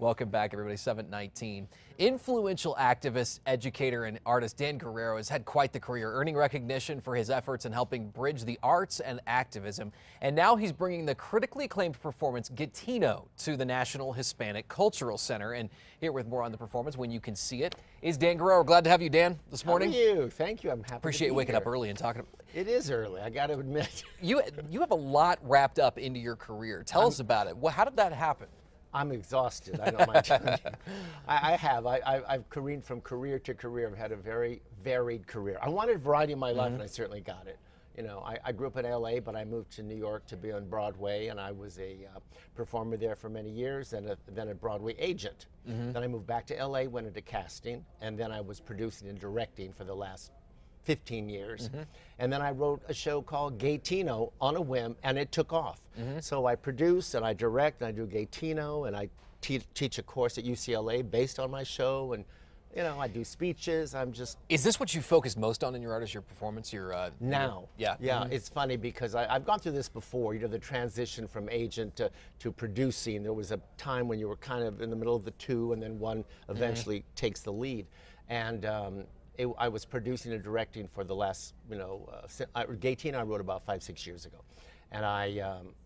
Welcome back, everybody. 719. Influential activist, educator, and artist Dan Guerrero has had quite the career, earning recognition for his efforts in helping bridge the arts and activism. And now he's bringing the critically acclaimed performance GayTino to the National Hispanic Cultural Center. And here with more on the performance, when you can see it, is Dan Guerrero. Glad to have you, Dan, this morning. How are you? Thank you. I'm happy. Appreciate you waking up early and talking. It is early, I got to admit. You have a lot wrapped up into your career. Tell us about it. How did that happen? I'm exhausted. I don't mind telling you. I have. I've careened from career to career. I've had a very varied career. I wanted variety in my life, and I certainly got it. You know, I grew up in LA, but I moved to New York to be on Broadway, and I was a performer there for many years, and then a Broadway agent. Then I moved back to LA, went into casting, and then I was producing and directing for the last 15 years. And then I wrote a show called GayTino on a whim, and it took off. So I produce and I direct and I do GayTino, and I teach a course at UCLA based on my show, and you know, I do speeches. I'm just... Is this what you focus most on in your art, is your performance? Now. Yeah. It's funny because I've gone through this before, you know, the transition from agent to producing. There was a time when you were kind of in the middle of the two, and then one eventually takes the lead. And I was producing and directing for the last, you know, GayTino I wrote about 5-6 years ago. And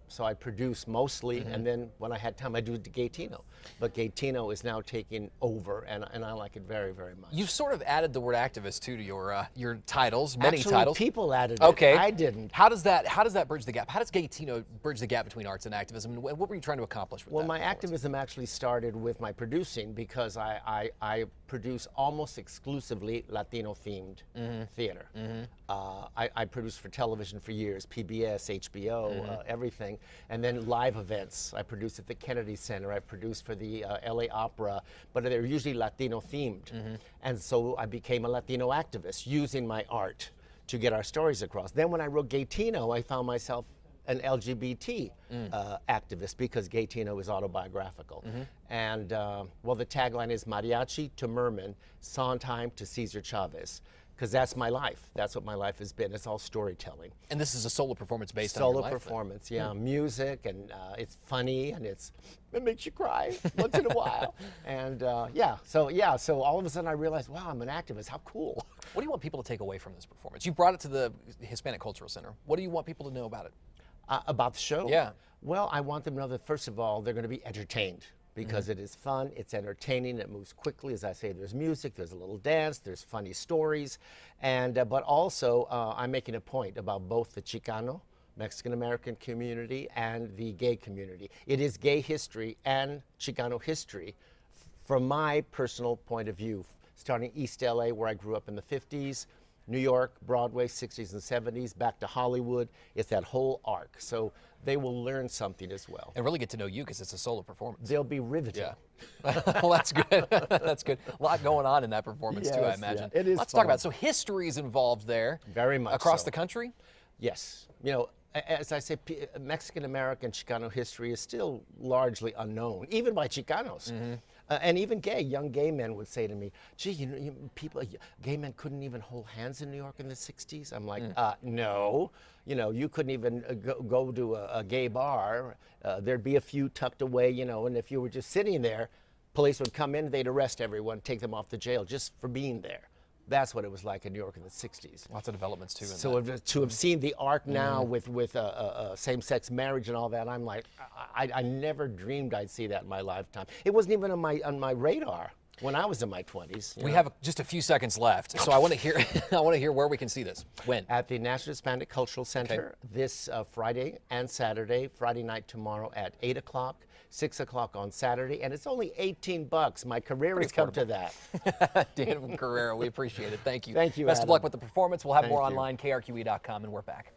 so I produce mostly, and then when I had time, I do GayTino. But GayTino is now taking over, and I like it very, very much. You've sort of added the word activist too to your titles, many Actually, titles. People added it. Okay, I didn't. How does that bridge the gap? How does GayTino bridge the gap between arts and activism? And what were you trying to accomplish with that? Well, my activism actually started with my producing, because I produce almost exclusively Latino-themed theater. I produced for television for years, PBS, HBO, everything. And then live events. I produced at the Kennedy Center. I produced for the LA Opera, but they're usually Latino-themed. And so I became a Latino activist, using my art to get our stories across. Then when I wrote GayTino, I found myself an LGBT activist, because GayTino is autobiographical. And well, the tagline is mariachi to merman, Sondheim to Cesar Chavez, because that's my life. That's what my life has been. It's all storytelling. And this is a solo performance based on your life? Solo performance, yeah. Music, and it's funny, and it makes you cry once in a while. And so all of a sudden I realized, wow, I'm an activist. How cool. What do you want people to take away from this performance? You brought it to the Hispanic Cultural Center. What do you want people to know about it? About the show? Yeah. Well, I want them to know that, first of all, they're going to be entertained, because it is fun, it's entertaining, it moves quickly. As I say, there's music, there's a little dance, there's funny stories, and but also I'm making a point about both the Chicano, Mexican-American community, and the gay community. It is gay history and Chicano history from my personal point of view, starting East LA, where I grew up in the 50s, New York, Broadway, 60s and 70s, back to Hollywood. It's that whole arc. So they will learn something as well. And really get to know you, because it's a solo performance. They'll be riveted. Yeah. Well, that's good. That's good. A lot going on in that performance too, I imagine. Yeah, it is. Let's talk about it. So history is involved there. Very much across so. the country? Yes. You know, as I say, Mexican-American Chicano history is still largely unknown, even by Chicanos. And even young gay men would say to me, gee, you know, gay men couldn't even hold hands in New York in the 60s? I'm like, no. You know, you couldn't even go to a gay bar. There'd be a few tucked away, you know, and if you were just sitting there, police would come in, they'd arrest everyone, take them off the jail just for being there. That's what it was like in New York in the 60s. Lots of developments too. So to have seen the arc now with same-sex marriage and all that, I'm like, I never dreamed I'd see that in my lifetime. It wasn't even on my radar when I was in my 20s. We have just a few seconds left, so I want to hear where we can see this. When? At the National Hispanic Cultural Center this Friday and Saturday. Friday night tomorrow at 8 o'clock. 6 o'clock on Saturday, and it's only $18. My career has come to that. Dan Guerrero, we appreciate it. Thank you. Thank you, Best Adam. of luck with the performance. We'll have Thank more you. online, KRQE.com, and we're back.